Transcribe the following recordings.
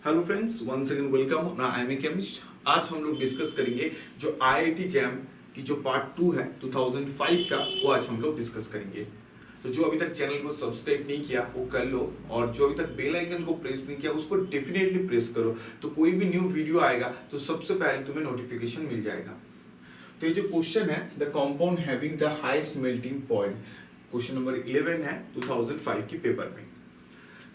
Hello friends, once again welcome ना I M A chemist. आज हम लोग डिस्कस करेंगे जो आईआईटी जैम की जो पार्ट 2 है 2005 का, वो आज हम लोग डिस्कस करेंगे। तो जो अभी तक चैनल को सब्सक्राइब नहीं किया वो कर लो, और जो अभी तक बेल आइकन को प्रेस नहीं किया उसको डेफिनेटली प्रेस करो, तो कोई भी न्यू वीडियो आएगा तो सबसे पहले तुम्हें नोटिफिकेशन मिल जाएगा। तो ये जो क्वेश्चन है, the compound having the highest melting point, question number 11 है 2005 की पेपर में।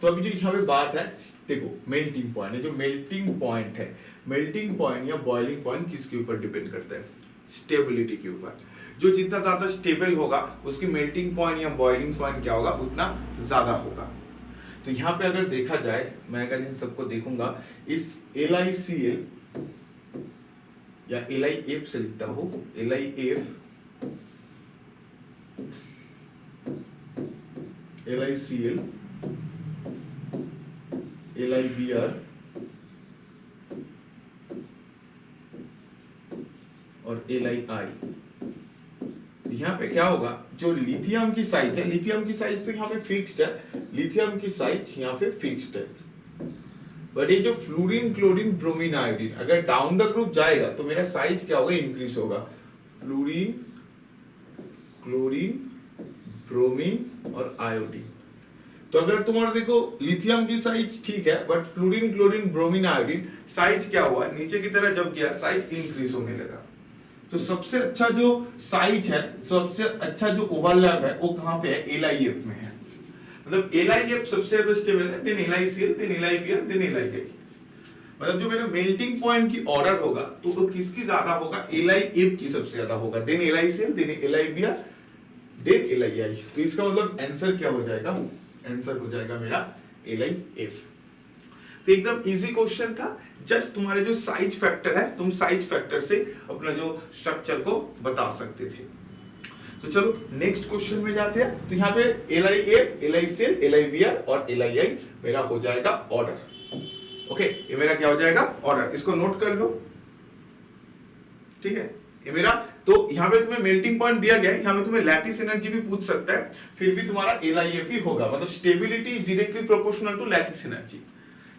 तो अभी जो यहाँ पे बात है, देखो मेल्टिंग पॉइंट है, जो मेल्टिंग पॉइंट है, मेल्टिंग पॉइंट या बॉइलिंग पॉइंट किसके ऊपर डिपेंड करता है? स्टेबिलिटी के ऊपर। जो जितना ज्यादा स्टेबल होगा उसकी मेल्टिंग पॉइंट या बॉइलिंग पॉइंट क्या होगा, उतना ज्यादा होगा। तो यहाँ पे अगर देखा जाए, मैं अगर इन सबको देखूंगा, इस LiCl या LiF से लिखता हूं, LiF, LiCl, LiBr और LiI। यहाँ पे क्या होगा, जो लिथियम की साइज है, लिथियम की साइज तो यहाँ पे फिक्स्ड है, लिथियम की साइज यहाँ पे फिक्स्ड है। बट ये जो फ्लोरीन, क्लोरीन, ब्रोमीन, आयोडीन अगर डाउन द ग्रुप जाएगा तो मेरा साइज क्या होगा, इंक्रीज होगा। फ्लोरीन, क्लोरीन, ब्रोमीन और आयोडीन। तो अगर तुम्हारा देखो लिथियम की साइज ठीक है, but fluorine, chlorine, bromine, iodine size क्या हुआ, नीचे की तरह जब गया साइज इंक्रीज होने लगा। तो सबसे अच्छा जो साइज है, सबसे अच्छा जो ओवरलैप है वो कहां पे है? LiF में है। मतलब LiF सबसे ज्यादा स्टेबल है, then LiCl, then LiBr, then LiI। मतलब जो मेरा मेल्टिंग पॉइंट की ऑर्डर होगा तो वो किसकी ज्यादा होगा? LiF की सबसे ज्यादा होगा, then LiCl, then LiBr, then LiI। तो इसका मतलब आंसर क्या हो जाएगा? आंसर हो जाएगा मेरा LiF। तो एकदम इजी क्वेश्चन था, जस्ट तुम्हारे जो साइज फैक्टर है, तुम साइज फैक्टर से अपना जो स्ट्रक्चर को बता सकते थे। तो चलो नेक्स्ट क्वेश्चन में जाते हैं। तो यहाँ पे LiF, LiCl, LiBr और LiI मेरा हो जाएगा ऑर्डर। ओके, ये मेरा क्या हो जाएगा? ऑर्डर। इसको नोट कर लो, ठीक है। ये मेरा, तो यहाँ पे तुम्हें मेल्टिंग पॉइंट दिया गया है, यहाँ पे तुम्हें लैटिस एनर्जी भी पूछ सकता है, फिर भी तुम्हारा LiF ही होगा। मतलब stability is directly proportional to lattice energy.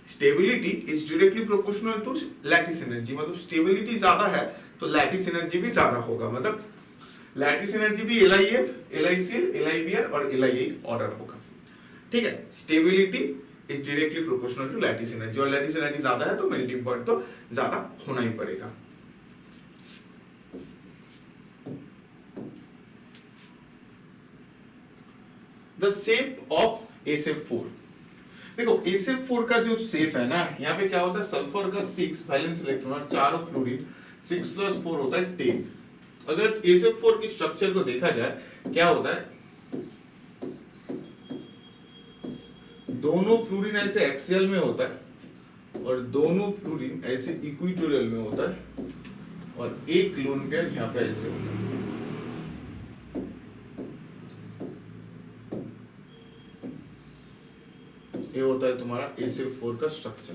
Stability is directly proportional to lattice energy. मतलब स्टेबिलिटी ज्यादा है तो लैटिस एनर्जी भी ज्यादा होगा। मतलब लैटिस एनर्जी भी LiF, LiCl, LiBr और LiI ऑर्डर होगा, ठीक है। Stability is directly proportional to lattice energy, और लैटिस एनर्जी ज्यादा है तो मेल्टिंग पॉइंट तो ज्यादा होना ही पड़ेगा। The shape of SF4। देखो SF4 का जो शेप है ना, यहाँ पे क्या होता है, सल्फर का 6 वैलेंस इलेक्ट्रॉन और 4 फ्लोरीन, 6 + 4 होता है 10। अगर SF4 की स्ट्रक्चर को देखा जाए, क्या होता है, दोनों फ्लोरीन ऐसे एक्सियल में होता है और दोनों फ्लोरीन ऐसे इक्वेटोरियल में होता है, और एक लोन पेयर यहाँ पे ऐसे होता है। ये होता है तुम्हारा SF4 का स्ट्रक्चर।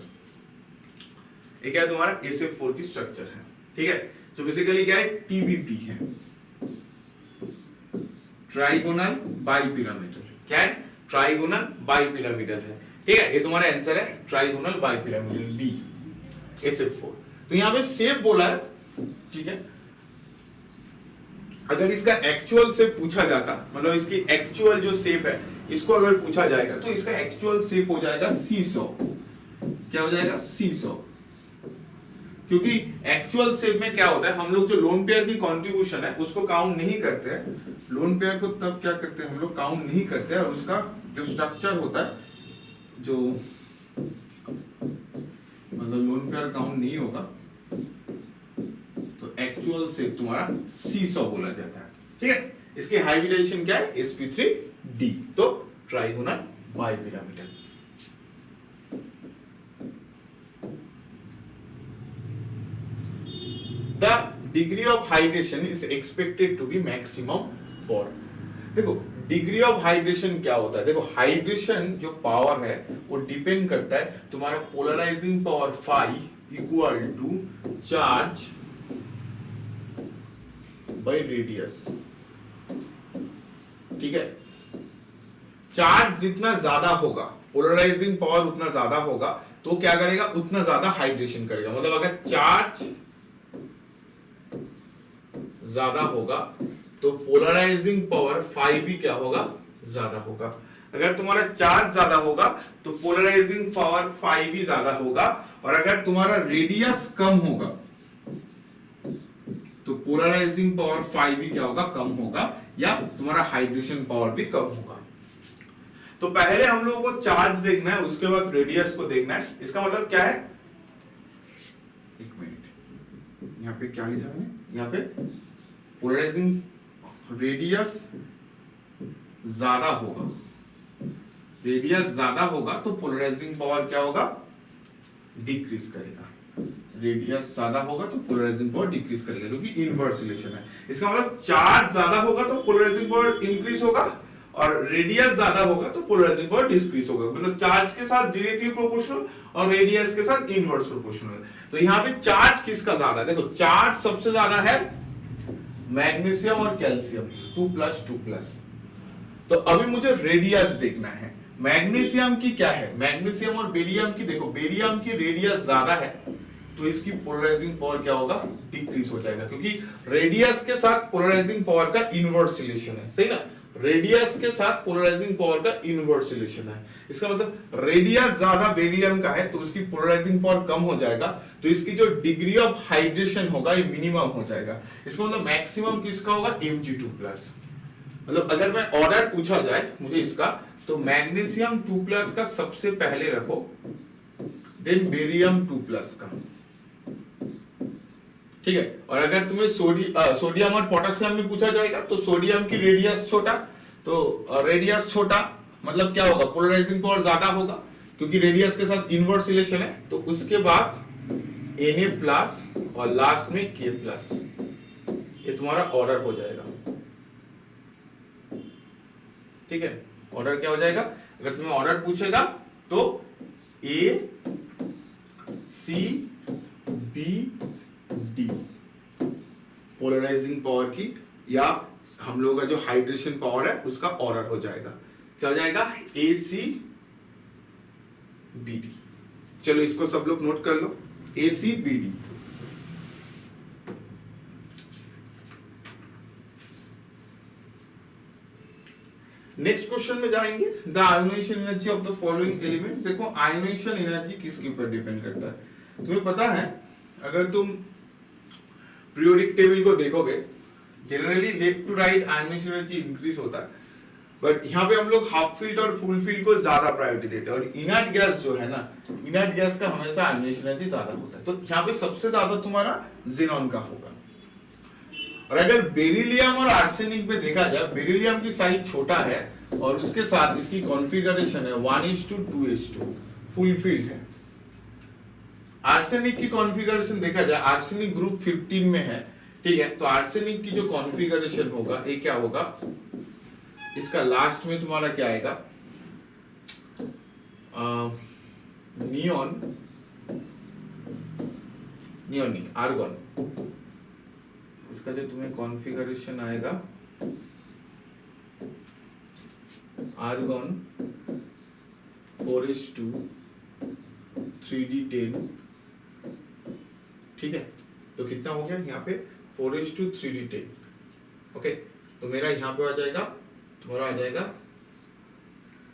ये क्या है? तुम्हारा SF4 की स्ट्रक्चर है, ठीक है। जो बेसिकली क्या है, TBP है, ट्राइगोनल बाइपिरामिडल। क्या है? ट्राइगोनल बाइपिरामिडल है, ठीक है। ये तुम्हारा आंसर है, ट्राइगोनल बाइपिरामिडल बी, SF4। तो यहां पे शेप बोला है, ठीक है। अगर इसका एक्चुअल शेप पूछा जाता, मतलब इसकी एक्चुअल जो शेप है इसको अगर पूछा जाएगा तो इसका एक्चुअल शेप हो जाएगा सीसॉ। क्या हो जाएगा? सीसॉ। क्योंकि एक्चुअल शेप में क्या होता है, हम लोग जो लोन पेयर की कंट्रीब्यूशन है उसको काउंट नहीं करते हैं। लोन पेयर को तब क्या करते हैं हम लोग, काउंट नहीं करते हैं, और उसका जो स्ट्रक्चर होता है, जो मतलब लोन पेयर काउंट नहीं होगा, तो एक्चुअल शेप तुम्हारा सीसॉ बोला जाता है, ठीक है। इसकी हाइब्रिडाइजेशन क्या है? sp3d, तो trigonal bipyramidal. The degree of hydration is expected to be maximum for। देखो डिग्री ऑफ हाइड्रेशन क्या होता है, देखो हाइड्रेशन जो पावर है वो डिपेंड करता है तुम्हारा polarising power phi equal to charge by radius, ठीक है। चार्ज जितना ज्यादा होगा, पोलराइजिंग पावर उतना ज्यादा होगा, तो क्या करेगा, उतना ज्यादा हाइड्रेशन करेगा। मतलब अगर चार्ज ज्यादा होगा तो पोलराइजिंग पावर फाई भी क्या होगा, ज्यादा होगा। अगर तुम्हारा चार्ज ज्यादा होगा तो पोलराइजिंग पावर फाई भी ज्यादा होगा, और अगर तुम्हारा रेडियस कम होगा तो पोलराइजिंग पावर फाई भी क्या होगा, कम होगा, या तुम्हारा हाइड्रेशन पावर भी कम होगा। तो पहले हम लोगों को चार्ज देखना है, उसके बाद रेडियस को देखना है। इसका मतलब क्या है, एक मिनट, यहाँ पे क्या लिखा है, यहाँ पे पोलराइजिंग रेडियस ज्यादा होगा, रेडियस ज्यादा होगा तो पोलराइजिंग पावर क्या होगा, डिक्रीज करेगा। रेडियस ज्यादा होगा तो पोलराइजिंग पावर डिक्रीज करेगा, क्योंकि इनवर्स रिलेशन है। इसका मतलब चार्ज ज्यादा होगा तो पोलराइजिंग पावर इंक्रीज होगा, और रेडियस ज्यादा होगा तो पोलराइजिंग पावर डिक्रीज होगा। मतलब चार्ज के साथ डायरेक्टली प्रोपोर्शनल और रेडियस के साथ इनवर्स प्रोपोर्शनल। तो यहाँ पे चार्ज किसका ज्यादा है, देखो चार्ज सबसे ज्यादा है मैग्नीशियम और कैल्शियम, 2+2+। तो अभी मुझे रेडियस देखना है। मैग्नीशियम की क्या है, मैग्नीशियम और बेरियम की, देखो बेरियम की रेडियस ज्यादा है तो इसकी पोलराइजिंग पावर क्या होगा, डिक्रीज हो जाएगा, क्योंकि रेडियस के साथ पोलराइजिंग पावर का इनवर्स रिलेशन है, सही ना। रेडियस के साथ पोलराइजिंग पावर का इनवर्स रिलेशन है। इसका मतलब रेडियस ज्यादा बेरियम का है तो उसकी पोलराइजिंग पावर कम हो जाएगा, तो इसकी जो डिग्री ऑफ हाइड्रेशन होगा ये मिनिमम हो जाएगा। इसका मतलब मैक्सिमम किसका होगा, Mg2+। मतलब अगर मैं ऑर्डर पूछा जाए मुझे इसका, तो मैग्नीशियम 2+ का सबसे पहले रखो, देन बेरियम 2+ का, ठीक है। और अगर तुम्हें सोडियम और पोटेशियम में पूछा जाएगा तो सोडियम की रेडियस छोटा, तो रेडियस छोटा मतलब क्या होगा, पोलराइजिंग पावर ज्यादा होगा, क्योंकि रेडियस के साथ इनवर्स रिलेशन है। तो उसके बाद Na+ और लास्ट में K+, ये तुम्हारा ऑर्डर हो जाएगा, ठीक है। ऑर्डर क्या हो जाएगा, अगर तुम्हें ऑर्डर पूछेगा तो A C B D polarising power की, या हम लोगों का जो हाइड्रेशन पावर है उसका ऑर्डर हो जाएगा। क्या हो जाएगा, ACBD। चलो इसको सब लोग नोट कर लो, ACBD। नेक्स्ट क्वेश्चन में जाएंगे, the ionisation energy of the following element. देखो आयोनाइजेशन एनर्जी किसके ऊपर डिपेंड करता है, तुम्हें पता है, अगर तुम पीरियोडिक टेबल को देखोगे, generally left to right ionisation energy increase होता है, बट यहाँ पे हम लोग हाफ फील्ड और फुल फील्ड को ज्यादा प्रायोरिटी देते हैं। और इनर्ट गैस जो है ना, इनर्ट गैस का हमेशा आयोनाइजेशन एनर्जी ज्यादा होता है, तो यहाँ पे सबसे ज्यादा तुम्हारा ज़ेनॉन का होगा। और अगर बेरिलियम और आर्सेनिक पे देखा जाए, बेरिलियम की साइज छोटा है और उसके साथ इसकी कॉन्फ़िगरेशन है 1:2:2, फुल फील्ड है। आर्सेनिक की कॉन्फ़िगरेशन देखा जाए, आर्सेनिक ग्रुप 15 में है, ठीक है। तो आर्सेनिक की जो कॉन्फ़िगरेशन होगा ये क्या होगा, इसका लास्ट में तुम्हारा क्या आएगा, नियॉन, नियॉन नहीं, आर्गन। इसका जो तुम्हें कॉन्फ़िगरेशन आएगा, आर्गन 4:3d10, ठीक है। तो कितना हो गया यहाँ पे 4:3d10, ओके। तो मेरा यहाँ पे आ जाएगा, तुम्हारा आ जाएगा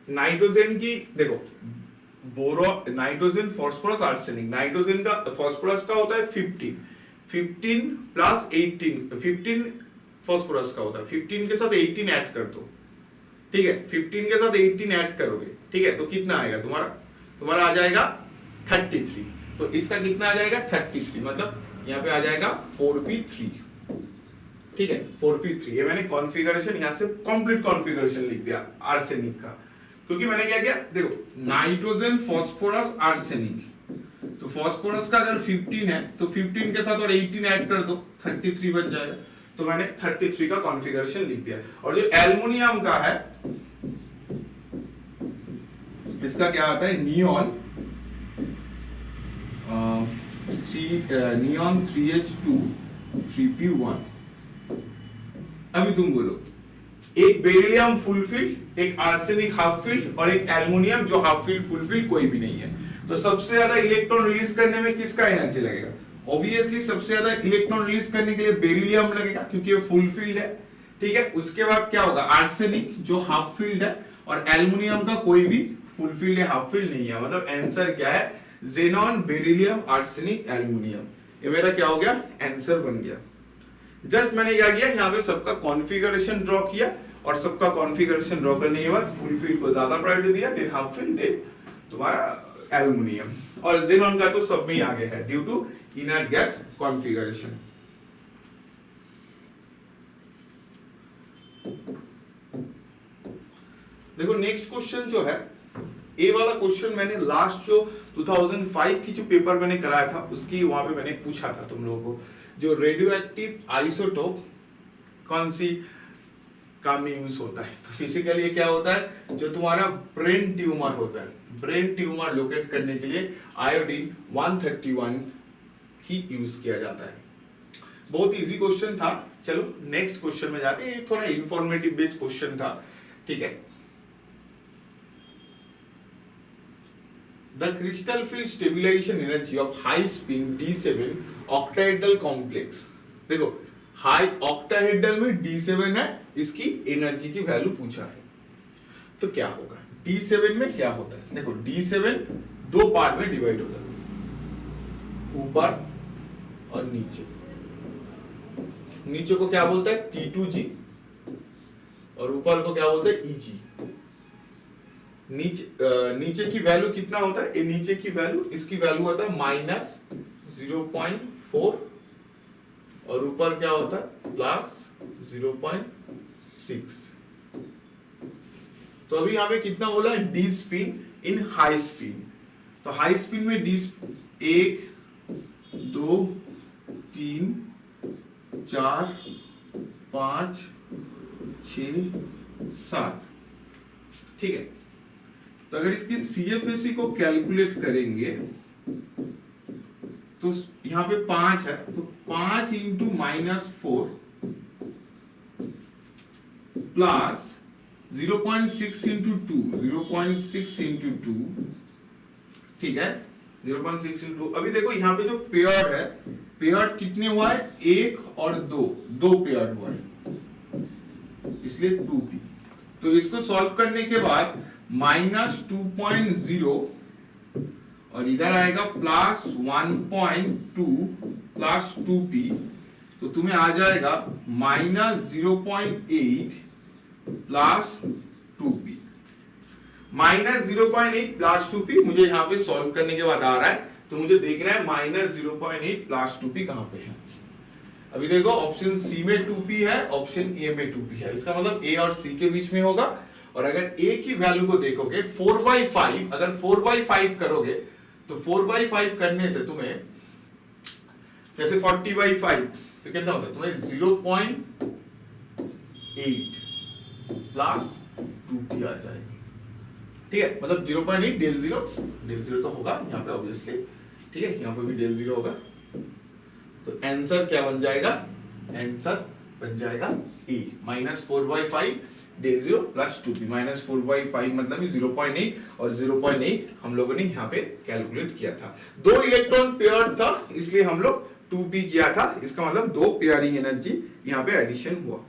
नाइट्रोजन की, देखो बोरो, नाइट्रोजन, फास्फोरस, आर्सेनिक। नाइट्रोजन का, फास्फोरस का होता है 15 प्लस 18, 15 फास्फोरस का होता है, 15 के साथ 18 ऐड कर दो, ठीक है। 15 के साथ 18 ऐड करोगे, ठीक है, तो कितना आएगा तुम्हारा आ जाएगा 33। तो इसका कितना आ जाएगा 33, मतलब यहाँ पे आ जाएगा 4p3, ठीक है, 4p3। ये मैंने कॉन्फ़िगरेशन यहाँ से कंप्लीट कॉन्फ़िगरेशन लिख दिया आर्सेनिक का, क्योंकि मैंने क्या किया, देखो नाइट्रोजन, फास्फोरस, आर्सेनिक, तो फास्फोरस का अगर 15 है तो 15 के साथ और 18 ऐड कर दो, 33 बन जाएगा। तो मैंने 33 का कॉन्फ़िगरेशन लिख दिया। और जो एल्युमिनियम का है, इसका क्या आता है, नियॉन, नियॉन 3s2 3p1। अभी तुम बोलो एक बेरिलियम फुल फील्ड, एक आर्सेनिक हाफ फील्ड और एक एल्युमिनियम जो हाफ फील्ड फुल फील्ड कोई भी नहीं है। तो सबसे ज्यादा इलेक्ट्रॉन रिलीज करने में किसका एनर्जी लगेगा? ऑब्वियसली सबसे ज्यादा इलेक्ट्रॉन रिलीज करने के लिए बेरिलियम लगेगा क्योंकि ये फुल फील्ड है, ठीक है। उसके बाद क्या होगा? आर्सेनिक जो हाफ फील्ड है, और एल्युमिनियम का कोई भी फुल फील्ड या हाफ फील्ड नहीं है। मतलब आंसर क्या है? Xenon, beryllium, arsenic, aluminium. ये मेरा क्या हो गया? आंसर बन गया। जस्ट मैंने क्या किया, यहाँ पे सबका कॉन्फ़िगरेशन ड्रॉ किया और सबका कॉन्फ़िगरेशन ड्रॉ करने के बाद फुल फील्ड को ज्यादा प्रायोरिटी दिया, देन हाफ फील्ड, देन तुम्हारा एल्युमिनियम। और जेनॉन का तो सब में ही आगे है due to inner gas configuration. देखो नेक्स्ट क्वेश्चन जो है, ए वाला क्वेश्चन मैंने लास्ट जो 2005 की जो पेपर मैंने कराया था उसकी वहां पे मैंने पूछा था तुम लोगों को, जो रेडियो एक्टिव आइसोटोप कौन सी काम में यूज होता है। तो फिजिकली ये क्या होता है? जो तुम्हारा ब्रेन ट्यूमर होता है, ब्रेन ट्यूमर लोकेट करने के लिए आयोडीन 131 ही यूज किया जाता है। बहुत इजी क्वेश्चन था। चलो नेक्स्ट क्वेश्चन में जाते हैं। ये थोड़ा इंफॉर्मेटिव बेस्ड क्वेश्चन था, ठीक है। The crystal field stabilization energy of high spin D7 octahedral complex। देखो हाई ऑक्टाहेड्रल में D7 है, इसकी एनर्जी की वैल्यू पूछा है। तो क्या होगा? D7 में क्या होता है? देखो D7 दो पार्ट में डिवाइड होता है, ऊपर और नीचे। नीचे को क्या बोलता है? T2G और ऊपर को क्या बोलता है? EG। नीचे की वैल्यू कितना होता है? नीचे की वैल्यू, इसकी वैल्यू होता है -0.4 और ऊपर क्या होता है? +0.6। तो अभी यहाँ पे कितना बोला है? डी स्पिन इन हाई स्पिन। तो हाई स्पिन में डी 1 2 3 4 5 6 7, ठीक है। तो अगर इसकी CFSE को कैलकुलेट करेंगे तो यहां पे 5 है, तो 5 इंटू -4 प्लस 0.6 इंटू 2, 0.6 इंटू 2, ठीक है। 0.6 इंटू, अभी देखो यहाँ पे जो पेयर्ड है, पेयर्ड कितने हुआ है? 1 और 2, दो पेयर्ड हुआ है, इसलिए 2p। तो इसको सॉल्व करने के बाद -2.0 और इधर आएगा +1.2 प्लस 2p, तो तुम्हें आ जाएगा -0.8 प्लस 2p। -0.8 प्लस 2p मुझे यहाँ पे सॉल्व करने के बाद आ रहा है, तो मुझे देखना है -0.8 प्लस 2p कहां पे है। अभी देखो ऑप्शन सी में 2p है, ऑप्शन ए में 2p है, इसका मतलब ए और सी के बीच में होगा। और अगर a की वैल्यू को देखोगे 4/5, अगर 4/5 करोगे तो 4/5 करने से तुम्हें जैसे 40/5 तो कितना होता है? तुम्हें 0.8 प्लस 2p आ जाएगा, ठीक है। मतलब 0.8 डेल जीरो तो होगा यहाँ पे ऑब्वियसली, ठीक है। यहाँ पे भी डेल जीरो होगा, तो आंसर क्या बन जाएगा? आंसर बन जाएगा ए, -4/5 डेल 0 प्लस 2p। -4/5 मतलब 0.8 और 0.8 हम लोगों ने यहाँ पे कैलकुलेट किया था। दो इलेक्ट्रॉन पेयर था इसलिए हम लोग 2p किया था, इसका मतलब दो पेयरिंग एनर्जी यहाँ पे एडिशन हुआ।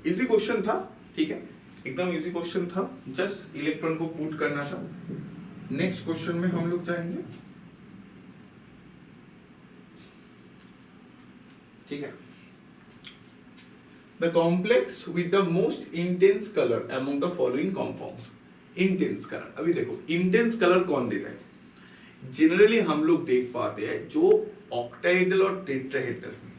इजी क्वेश्चन था, ठीक है, एकदम इजी क्वेश्चन था, जस्ट इलेक्ट्रॉन को पुट करना था। नेक्स्ट क्वेश्चन में हम लोग जाएंगे, ठीक है। The complex with the most intense colour among the following compound. Intense colour, अभी देखो इंटेंस कलर कौन देता है? जनरली हम लोग देख पाते हैं जो ऑक्टाहेड्रल और टेट्राहेड्रल में,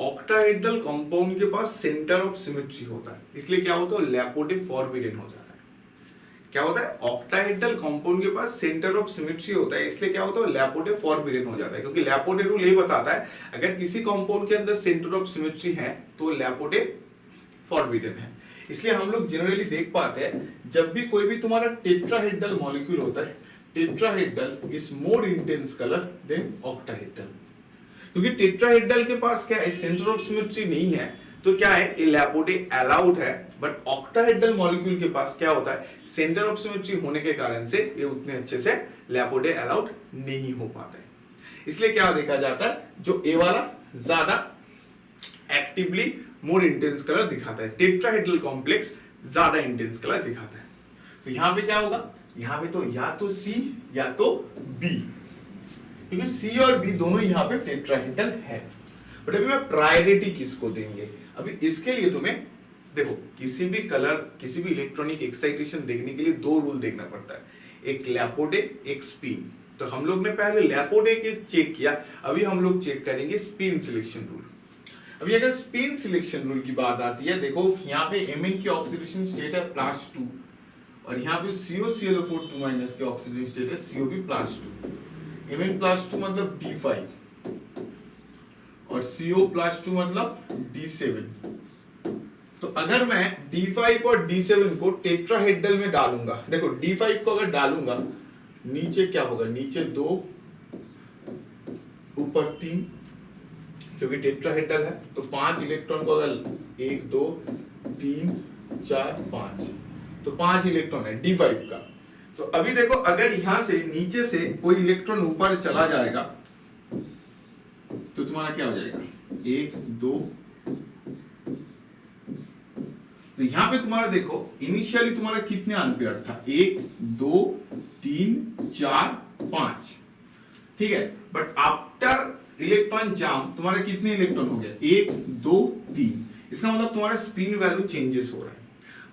ऑक्टाहेड्रल कंपाउंड के पास सेंटर ऑफ सिमेट्री होता है, इसलिए क्या होता है? लैपोडे फॉरबिडन हो जाता है। क्या होता है? ऑक्टाहेड्रल कंपाउंड के पास सेंटर ऑफ सिमेट्री होता है, इसलिए क्या होता है? लैपोडे फॉरबिडन हो जाता है, क्योंकि लैपोडे रूल ये बताता है अगर किसी कंपाउंड के अंदर सेंटर ऑफ सिमेट्री है तो लैपोडे फॉरबिडन है। इसलिए हम लोग जनरली देख पाते हैं जब भी कोई भी तुम्हारा टेट्राहेड्रल मॉलिक्यूल होता है, tetrahedral is more intense colour than octahedral. क्योंकि टेट्राहेड्रल के पास क्या है, सेंटर ऑफ सिमेट्री नहीं है, तो क्या है, ये लैपोडे अलाउड है, बट ऑक्टाहेड्रल मॉलिक्यूल के पास क्या होता है, सेंटर ऑफ सिमेट्री होने के कारण से ये उतने अच्छे से लैपोडे अलाउड नहीं हो पाते, इसलिए क्या देखा जाता है, जो ए वाला ज्यादा एक्टिवली मोर इंटेंस कलर दिखाता है, टेट्राहेड्रल कॉम्प्लेक्स ज्यादा इंटेंस कलर दिखाता है। तो यहां पे क्या होगा, यहां पे तो या तो सी या तो बी, क्योंकि सी और बी दोनों यहां पे टेट्राहेड्रल है। बट अभी मैं प्रायोरिटी किसको देंगे, अभी इसके लिए तुम्हें देखो, किसी भी कलर, किसी भी इलेक्ट्रॉनिक एक्साइटेशन देखने के लिए दो रूल देखना पड़ता है, एक लैपोडे, एक स्पिन। तो हम लोग ने पहले लैपोडे के चेक किया, अभी हम लोग चेक करेंगे स्पिन सिलेक्शन रूल। अभी अगर स्पिन सिलेक्शन रूल की बात आती है, देखो यहाँ पे Mn की ऑक्सीडेशन स्टेट है +2 और यहाँ पे COCl4 2- के ऑक्सीडेशन स्टेट है COB +2। Mn +2 मतलब D5 और CO +2 मतलब D7। तो अगर मैं D5 और D7 को टेट्राहेड्रल में डालूंगा, देखो D5 को अगर डालूंगा, नीचे क्या होगा, नीचे 2 ऊपर 3, क्योंकि टेट्राहेड्रल है तो 5 इलेक्ट्रॉन को अगर 1 2 3 4 5, तो 5 इलेक्ट्रॉन है D5 का। तो अभी देखो अगर यहां से नीचे से कोई इलेक्ट्रॉन ऊपर चला जाएगा तो तुम्हारा क्या हो जाएगा, 1 2। तो यहां पे तुम्हारा देखो इनिशियली तुम्हारा कितने एम्पियर था, 1 2 3 4 5, ठीक है, बट आफ्टर इलेक्ट्रॉन जाम तुम्हारा कितने इलेक्ट्रॉन हो गया, 1 2 3। इसका मतलब तुम्हारा स्पिन वैल्यू चेंजेस हो रहा है,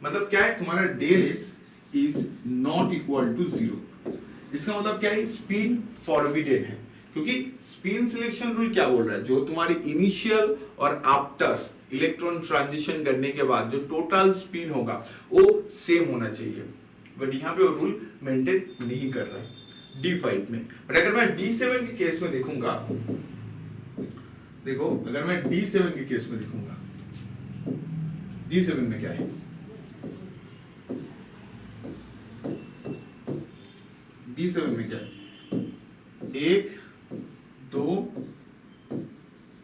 मतलब क्या है, तुम्हारा del S is not equal to 0। इसका मतलब क्या है, स्पिन फॉरबिडेन है, क्योंकि स्पिन सिलेक्शन रूल क्या बोल रहा है, जो तुम्हारी इनिशियल और आफ्टर इलेक्ट्रॉन ट्रांजिशन करने के बाद जो टोटल स्पिन होगा वो सेम होना चाहिए, बट यहाँ पे वो रूल मेंटेन नहीं कर रहा है D5 में। बट अगर मैं D7 के केस में देखूंगा, देखो अगर मैं D7 के केस में देखूंगा, D7 में क्या है, D7 में क्या है, 1 2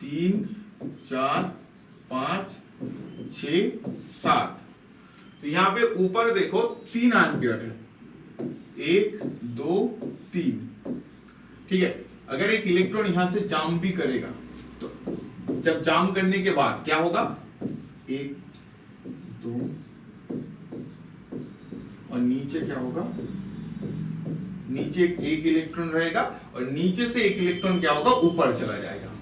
3 4 5 6 7। तो यहां पे ऊपर देखो 3 एम्पियर है, 1 2 3, ठीक है। अगर एक इलेक्ट्रॉन यहां से जाम भी करेगा तो जब जाम करने के बाद क्या होगा, 1 2 और नीचे क्या होगा, नीचे एक इलेक्ट्रॉन रहेगा और नीचे से एक इलेक्ट्रॉन क्या होगा, ऊपर चला जाएगा।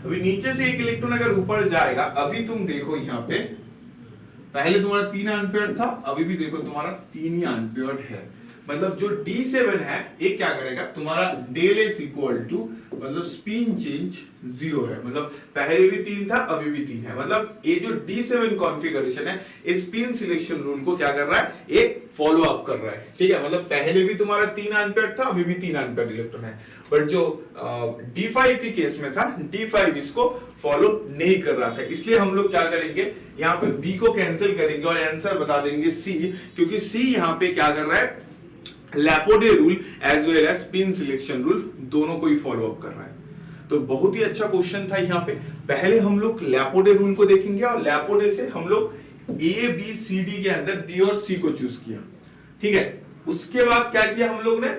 अभी नीचे से एक इलेक्ट्रॉन अगर ऊपर जाएगा, अभी तुम देखो यहाँ पे पहले तुम्हारा 3 एम्पियर था, अभी भी देखो तुम्हारा 3 ही एम्पियर है, मतलब जो D7 है ये क्या करेगा, तुम्हारा डेल एस इक्वल टू मतलब स्पिन चेंज 0 है, मतलब पहले भी 3 था अभी भी 3 है, मतलब ये जो D7 कॉन्फ़िगरेशन है ये स्पिन सिलेक्शन रूल को क्या कर रहा है, एक फॉलो अप कर रहा है, ठीक है। मतलब पहले भी तुम्हारा 3 एम्पियर था, अभी भी 3 एम्पियर इलेक्ट्रॉन है, बट जो D5 के केस में था, D5 इसको फॉलो नहीं कर रहा था, इसलिए हम लोग क्या करेंगे, यहाँ पे B को कैंसिल करेंगे और आंसर बता देंगे C, क्योंकि C यहाँ पे क्या कर रहा है, Laporte rule as well as spin selection rule दोनों को ही फॉलो अप कर रहा है। तो बहुत ही अच्छा क्वेश्चन था यहाँ पे। पहले हम लोग लैपोडे रूल को देखेंगे और लैपोडे से हम लोग ए बी सी डी के अंदर डी और सी को चूज किया, ठीक है। उसके बाद क्या किया हम लोग ने,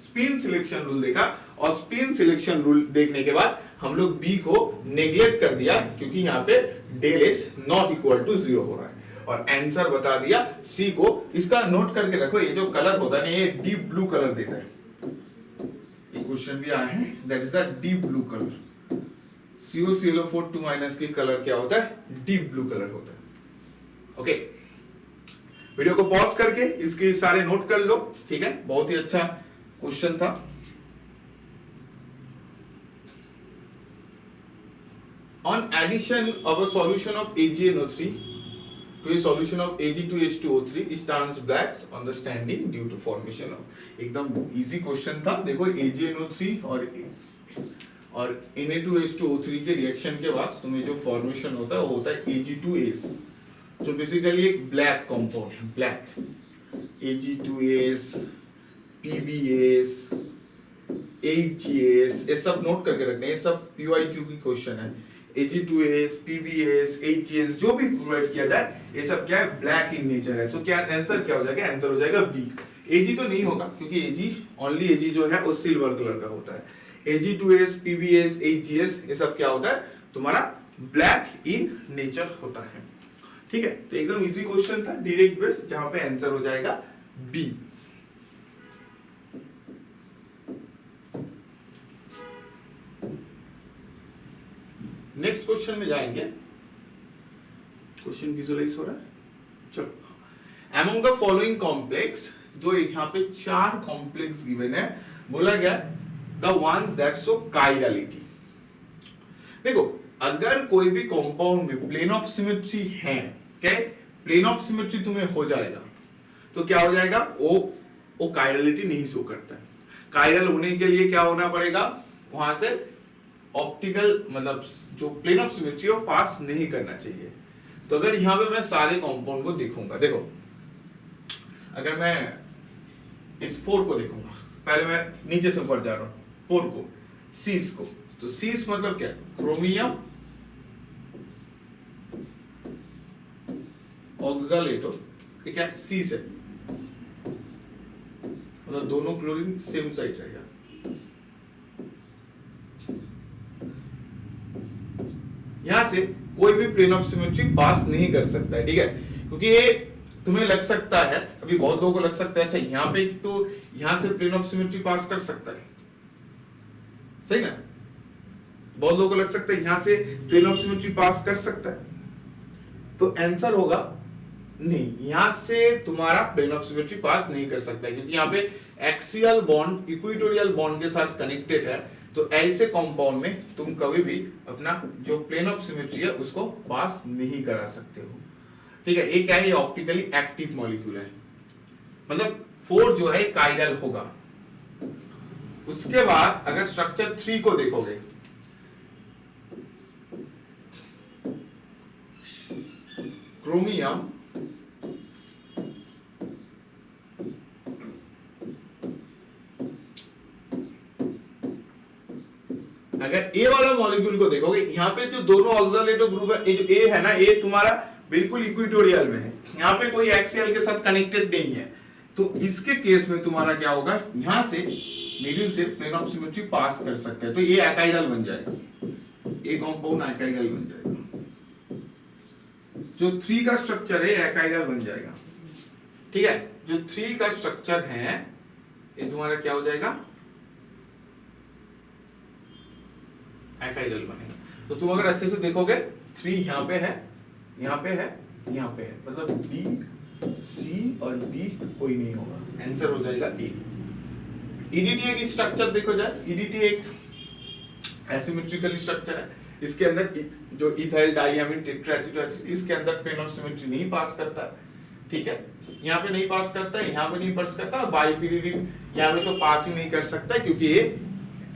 स्पिन सिलेक्शन रूल देखा और स्पिन सिलेक्शन रूल देखने के बाद हम लोग बी को नेग्लेक्ट कर दिया, क्योंकि यहाँ पे del S not equal to 0 हो रहा है, और आंसर बता दिया सी को। इसका नोट करके रखो, ये जो कलर होता है ना, ये डीप ब्लू कलर देता है, ये क्वेश्चन भी आया है, that is the deep blue colour. COCl4 2- के कलर क्या होता है, डीप ब्लू कलर होता है। ओके, वीडियो को पॉज करके इसके सारे नोट कर लो, ठीक है। बहुत ही अच्छा क्वेश्चन था। On addition of a solution of AgNO3 to a solution of Ag2H2O3 is turns black on the standing due to formation of, एकदम इजी क्वेश्चन था। देखो AgNO3 और Na2H2O3 के रिएक्शन के बाद तुम्हें जो फॉर्मेशन होता है वो होता है Ag2S, जो बेसिकली एक ब्लैक कंपाउंड है, ब्लैक Ag2S, PbS, HGS, ये सब नोट करके रखना है, ये सब PYQ की क्वेश्चन है। Ag2S, PBS, HGS जो भी प्रोवाइड किया जाए ये सब क्या है, ब्लैक इन नेचर है। तो क्या आंसर क्या हो जाएगा, आंसर हो जाएगा बी। Ag तो नहीं होगा क्योंकि ओनली Ag जो है वो सिल्वर कलर का होता है। Ag2S, PBS, HGS ये सब क्या होता है, तुम्हारा ब्लैक इन नेचर होता है। ठीक है, तो एकदम इजी क्वेश्चन था, डायरेक्ट बेस, जहां पे आंसर हो जाएगा बी। नेक्स्ट क्वेश्चन में जाएंगे। क्वेश्चन विजुअलाइज हो रहा है, चलो। अमंग द फॉलोइंग कॉम्प्लेक्स, जो यहाँ पे 4 कॉम्प्लेक्स गिवन है, बोला गया the ones that show chirality. देखो, अगर कोई भी कंपाउंड में प्लेन ऑफ सिमेट्री है, क्या प्लेन ऑफ सिमेट्री तुम्हें हो जाएगा, तो क्या हो जाएगा, वो कायरलिटी नहीं शो करता है। कायरल होने के लिए क्या होना पड़ेगा, वहां से ऑप्टिकल मतलब जो प्लेन ऑफ सिमेट्री है पास नहीं करना चाहिए। तो अगर यहां पे मैं सारे कंपाउंड को देखूंगा, देखो अगर मैं इस 4 को देखूंगा, पहले मैं नीचे से ऊपर जा रहा हूं, 4 को, सीस को, तो सीस मतलब क्या, क्रोमियम ऑक्सालेटो, ठीक है, सीस है, मतलब दोनों क्लोरीन सेम साइड रहेगा। यहां से कोई भी प्लेन ऑफ सिमेट्री पास नहीं कर सकता है, ठीक है, क्योंकि ये तुम्हें लग सकता है, अभी बहुत लोगों को लग सकता है, अच्छा यहां पे तो यहां से प्लेन ऑफ सिमेट्री पास कर सकता है, सही ना, बहुत लोगों को लग सकता है यहां से प्लेन ऑफ सिमेट्री पास कर सकता है, तो आंसर होगा नहीं, यहां से तुम्हारा प्लेन ऑफ सिमेट्री पास नहीं कर सकता है, क्योंकि यहां पे एक्सियल बॉन्ड इक्वेटोरियल बॉन्ड के साथ कनेक्टेड है। तो ऐसे कंपाउंड में तुम कभी भी अपना जो प्लेन ऑफ सिमेट्री है उसको पास नहीं करा सकते हो, ठीक है। ये क्या है, ये ऑप्टिकली एक्टिव मॉलिक्यूल है, मतलब 4 जो है कायरल होगा। उसके बाद अगर स्ट्रक्चर 3 को देखोगे, क्रोमियम अगर ए वाला मॉलिक्यूल को देखोगे, यहाँ पे जो दोनों ऑक्सालेटो ग्रुप है, जो ए है ना, ए तुम्हारा बिल्कुल इक्वेटोरियल में है, यहाँ पे कोई एक्सियल के साथ कनेक्टेड नहीं है। तो इसके केस में तुम्हारा क्या होगा, यहां से मिडिल से प्लेन ऑफ सिमेट्री पास कर सकते हैं, तो ये एकाइरल बन जाएगा, ए कंपाउंड एकाइरल बन जाएगा। जो 3 का स्ट्रक्चर है एकाइरल बन जाएगा, ठीक है। जो 3 का स्ट्रक्चर है ये तुम्हारा क्या हो जाएगा, एकाइरल बनेगा। तो तुम अगर अच्छे से देखोगे 3 यहाँ पे है, यहाँ पे है, यहाँ पे है, मतलब बी, सी और बी कोई नहीं होगा, आंसर हो जाएगा ए। ईडीटी एक स्ट्रक्चर देखो जाए, ईडीटी एक एसिमेट्रिकल स्ट्रक्चर है, इसके अंदर जो इथाइल डाइअमीन टेट्राएसिड, इसके अंदर प्लेन ऑफ सिमेट्री नहीं पास करता, ठीक है, यहाँ पे नहीं पास करता, यहाँ पे नहीं पास करता, बाइपिरिडिन यहाँ पे तो पास ही नहीं कर सकता क्योंकि ये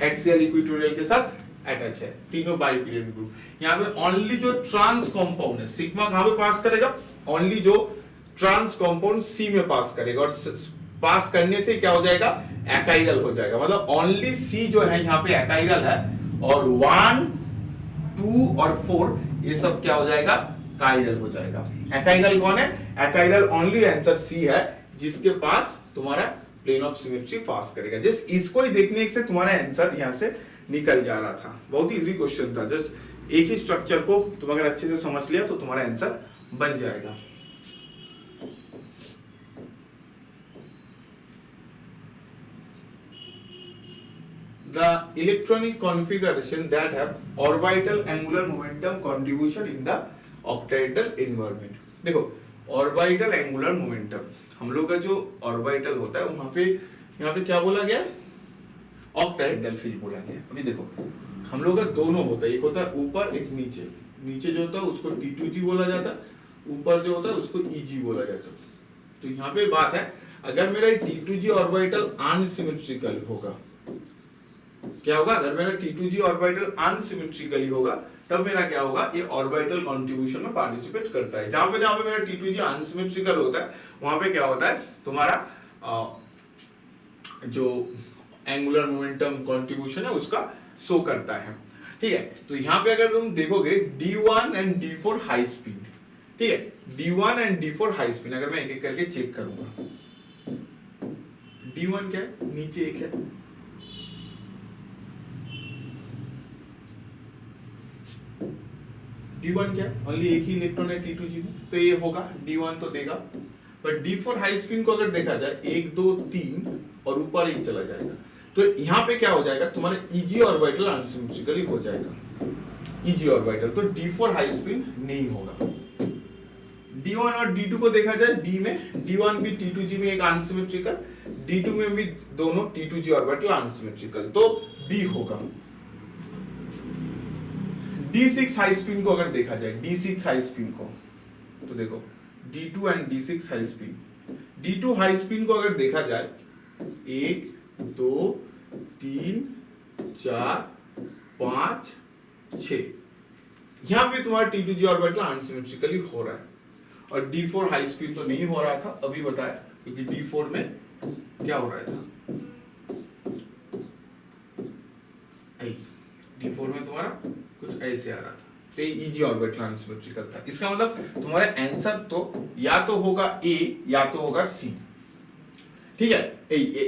एक्सियल इक्वेटोरियल के साथ अटैच है, तीनों बाइपिरिडिन ग्रुप। यहाँ पे ओनली जो ट्रांस कंपाउंड है, सिग्मा कहां पे पास करेगा, ओनली जो ट्रांस कंपाउंड सी में पास करेगा, और पास करने से क्या हो जाएगा, एकाइरल हो जाएगा, मतलब ओनली सी जो है यहाँ पे एकाइरल है, और 1, 2 और 4 ये सब क्या हो जाएगा, काइरल हो जाएगा। एकाइरल कौन है, एकाइरल ओनली आंसर सी है, जिसके पास तुम्हारा प्लेन ऑफ सिमेट्री पास करेगा। जस्ट इसको ही देखने से तुम्हारा आंसर यहाँ से निकल जा रहा था, बहुत ही इजी क्वेश्चन था। जस्ट एक ही स्ट्रक्चर को तुम अगर अच्छे से समझ लिया तो तुम्हारा आंसर बन जाएगा। The electronic configuration that have orbital angular momentum contribution in the octahedral environment। देखो orbital angular momentum, हम लोग का जो ऑर्बिटल होता है वहां पे यहाँ पे क्या बोला गया, ऑक्टाहेड्रल फील्ड बोला गया। अभी देखो हम लोग का दोनों होता है, एक होता है ऊपर एक नीचे, नीचे जो होता है उसको T2G बोला जाता है, ऊपर जो होता है उसको EG बोला जाता है। तो यहाँ पे बात है, अगर मेरा T2G ऑर्बिटल अनसिमेट्रिकल होगा, क्या होगा, अगर मेरा T2G ऑर्बिटल अनसिमेट्रिकली होगा तब मेरा क्या होगा, ये ऑर्बिटल कंट्रीब्यूशन में पार्टिसिपेट करता है। जहां पे मेरा T2G अनसिमेट्रिकल होता है वहां पे क्या होता है, तुम्हारा जो एंगुलर मोमेंटम कंट्रीब्यूशन है उसका शो करता है। ठीक है, तो यहाँ पे अगर तुम देखोगे D1 and D4 high speed, ठीक है, D1 and D4 high speed, अगर मैं एक एक करके चेक करूंगा, D1 क्या है, नीचे एक है, D1 क्या है, ओनली एक ही इलेक्ट्रॉन है T2G में, तो ये होगा D1 तो देगा। बट D4 हाई स्पिन को अगर देखा जाए 1 2 3 और ऊपर एक चला जाएगा, तो यहाँ पे क्या हो जाएगा, तुम्हारे Eg ऑर्बिटल अनसिमेट्रिकली हो जाएगा, Eg ऑर्बिटल, तो D4 हाई स्पिन नहीं होगा। D1 और D2 को देखा जाए, D में D1 भी T2G में एक अनसिमेट्रिकल, D2 में भी दोनों T2G ऑर्बिटल अनसिमेट्रिकल, तो B होगा। D6 हाई स्पिन को अगर देखा जाए, D6 हाई स्पिन को, तो देखो D2 and D6 high spin, D2 high spin को अगर देखा जाए 1 2 3 4 5 6, यहां पे तुम्हारा T2G ऑर्बिटल अनसिमेट्रिकली हो रहा है, और D4 हाई स्पिन तो नहीं हो रहा था अभी बताया, क्योंकि D4 में क्या हो रहा था, D4 में तुम्हारा कुछ ऐसे आ रहा था, तो Eg ऑर्बिटल अनसिमेट्रिकल था। इसका मतलब तुम्हारा आंसर तो या तो होगा A या तो होगा C, ठीक है,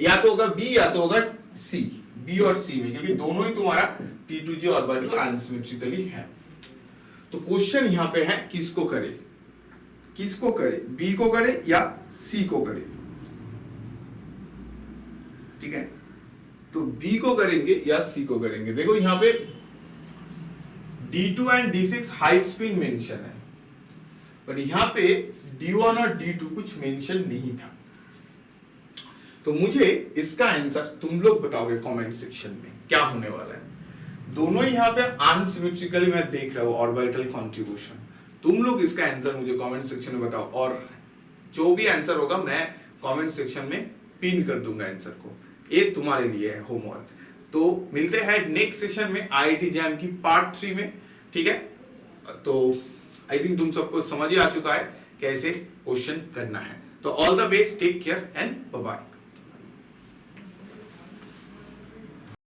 या तो होगा B या तो होगा C, B और C में, क्योंकि दोनों ही तुम्हारा T2G ऑर्बिटल अनसिमेट्रिकली है। तो क्वेश्चन यहां पे है किसको करे, किसको करे, B को करे या C को करे, ठीक है, तो B को करेंगे या C को करेंगे। देखो यहां पे D2 and D6 high spin mention है, पर यहां पे D1 और D2 कुछ मेंशन नहीं था, तो मुझे इसका आंसर तुम लोग बताओगे कमेंट सेक्शन में क्या होने वाला है। दोनों यहाँ पे अनसिमेट्रिकली मैं देख रहा हूं ऑर्बिटल कंट्रीब्यूशन, तुम लोग इसका आंसर मुझे कमेंट सेक्शन में बताओ, और जो भी आंसर होगा मैं कमेंट सेक्शन में पिन कर दूंगा आंसर को, ये तुम्हारे लिए है होमवर्क। तो मिलते हैं नेक्स्ट सेशन में IIT जैम की पार्ट 3 में, ठीक है। तो आई थिंक तुम सबको समझ ही आ चुका है कैसे क्वेश्चन करना है। तो all the best, take care and bye bye.